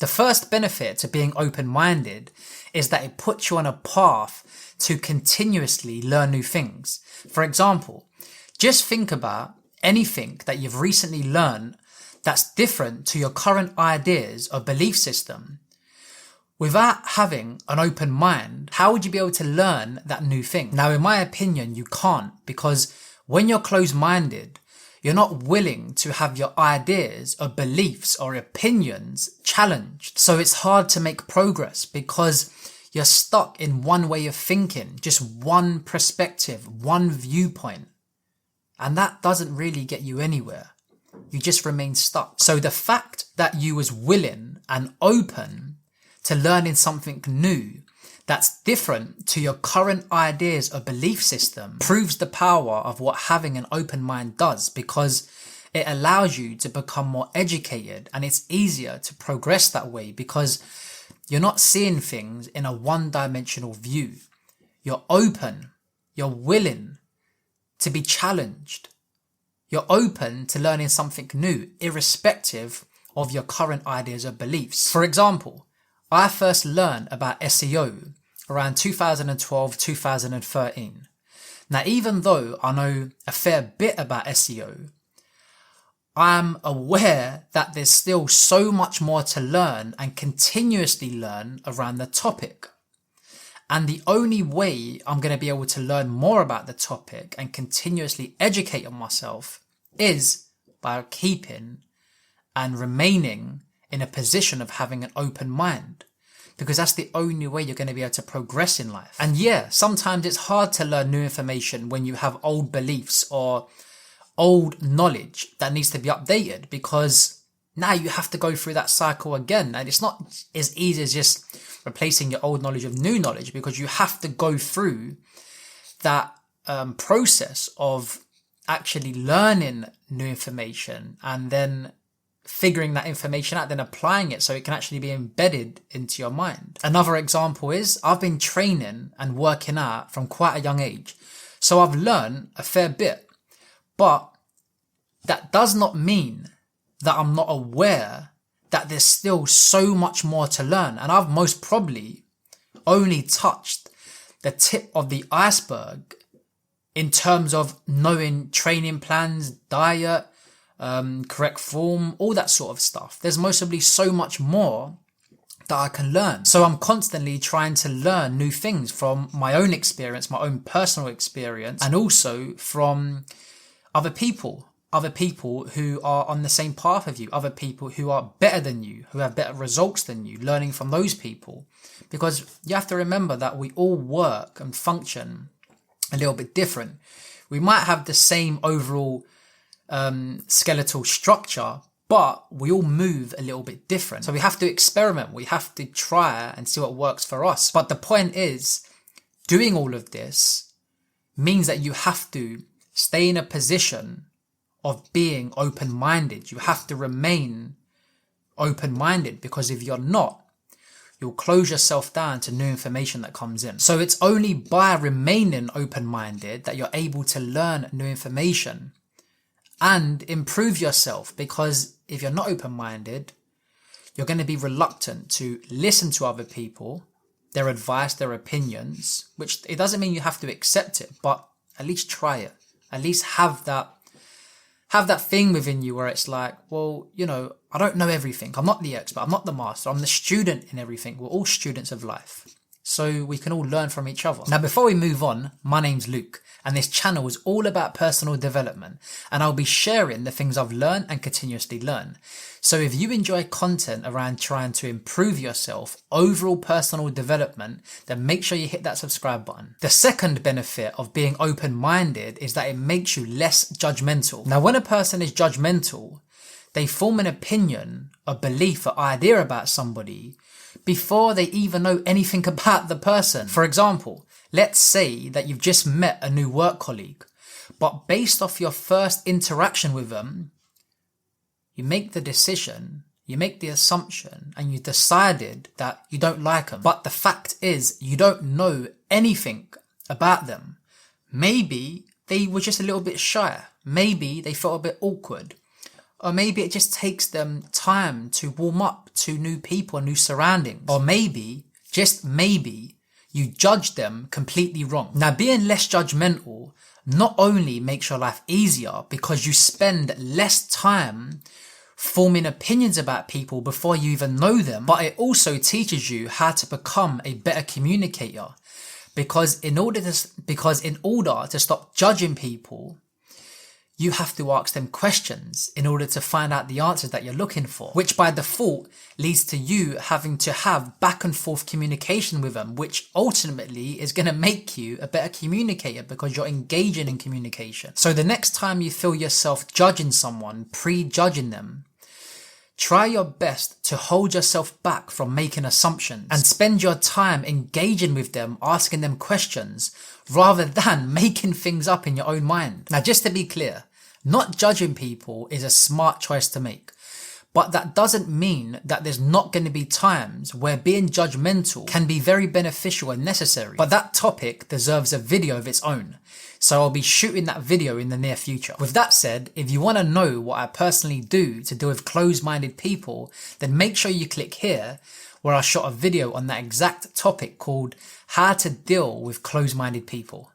The first benefit to being open-minded is that it puts you on a path to continuously learn new things. For example, just think about anything that you've recently learned that's different to your current ideas or belief system. Without having an open mind, how would you be able to learn that new thing? Now, in my opinion, you can't, because when you're closed-minded, you're not willing to have your ideas or beliefs or opinions challenged. So it's hard to make progress because you're stuck in one way of thinking, just one perspective, one viewpoint. And that doesn't really get you anywhere. You just remain stuck. So the fact that you was willing and open to learning something new that's different to your current ideas or belief system proves the power of what having an open mind does, because it allows you to become more educated, and it's easier to progress that way because you're not seeing things in a one-dimensional view. You're open, you're willing to be challenged. You're open to learning something new, irrespective of your current ideas or beliefs. For example, I first learned about SEO around 2012, 2013. Now, even though I know a fair bit about SEO, I'm aware that there's still so much more to learn and continuously learn around the topic. And the only way I'm going to be able to learn more about the topic and continuously educate on myself is by keeping and remaining in a position of having an open mind. Because that's the only way you're going to be able to progress in life. And yeah, sometimes it's hard to learn new information when you have old beliefs or old knowledge that needs to be updated, because now you have to go through that cycle again. And it's not as easy as just replacing your old knowledge with new knowledge, because you have to go through that process of actually learning new information and then figuring that information out, then applying it so it can actually be embedded into your mind. Another example is I've been training and working out from quite a young age. So I've learned a fair bit, but that does not mean that I'm not aware that there's still so much more to learn. And I've most probably only touched the tip of the iceberg in terms of knowing training plans, diet, correct form, all that sort of stuff. There's mostly so much more that I can learn. So I'm constantly trying to learn new things from my own experience, my own personal experience, and also from other people who are on the same path of you, other people who are better than you, who have better results than you, learning from those people. Because you have to remember that we all work and function a little bit different. We might have the same overall skeletal structure, but we all move a little bit different. So we have to experiment. We have to try and see what works for us. But the point is, doing all of this means that you have to stay in a position of being open-minded. You have to remain open-minded, because if you're not, you'll close yourself down to new information that comes in. So it's only by remaining open-minded that you're able to learn new information and improve yourself, because if you're not open-minded, you're going to be reluctant to listen to other people, their advice, their opinions, which it doesn't mean you have to accept it, but at least try it. At least have that thing within you where it's like, well, I don't know everything. I'm not the expert. I'm not the master. I'm the student in everything. We're all students of life. So we can all learn from each other. Now, before we move on, my name's Luke, and this channel is all about personal development, and I'll be sharing the things I've learned and continuously learn. So if you enjoy content around trying to improve yourself, overall personal development, then make sure you hit that subscribe button. The second benefit of being open-minded is that it makes you less judgmental. Now, when a person is judgmental, they form an opinion, a belief, or idea about somebody before they even know anything about the person. For example, let's say that you've just met a new work colleague, but based off your first interaction with them, you make the decision, you make the assumption, and you decided that you don't like them. But the fact is, you don't know anything about them. Maybe they were just a little bit shy. Maybe they felt a bit awkward. Or maybe it just takes them time to warm up to new people and new surroundings. Or maybe, just maybe, you judge them completely wrong. Now, being less judgmental not only makes your life easier because you spend less time forming opinions about people before you even know them, but it also teaches you how to become a better communicator. Because in order to stop judging people, you have to ask them questions in order to find out the answers that you're looking for, which by default leads to you having to have back and forth communication with them, which ultimately is going to make you a better communicator because you're engaging in communication. So the next time you feel yourself judging someone, prejudging them, try your best to hold yourself back from making assumptions and spend your time engaging with them, asking them questions, rather than making things up in your own mind. Now, just to be clear, not judging people is a smart choice to make, but that doesn't mean that there's not going to be times where being judgmental can be very beneficial and necessary. But that topic deserves a video of its own, so I'll be shooting that video in the near future. With that said, if you want to know what I personally do to deal with closed-minded people, then make sure you click here, where I shot a video on that exact topic called How to Deal with Closed-Minded People.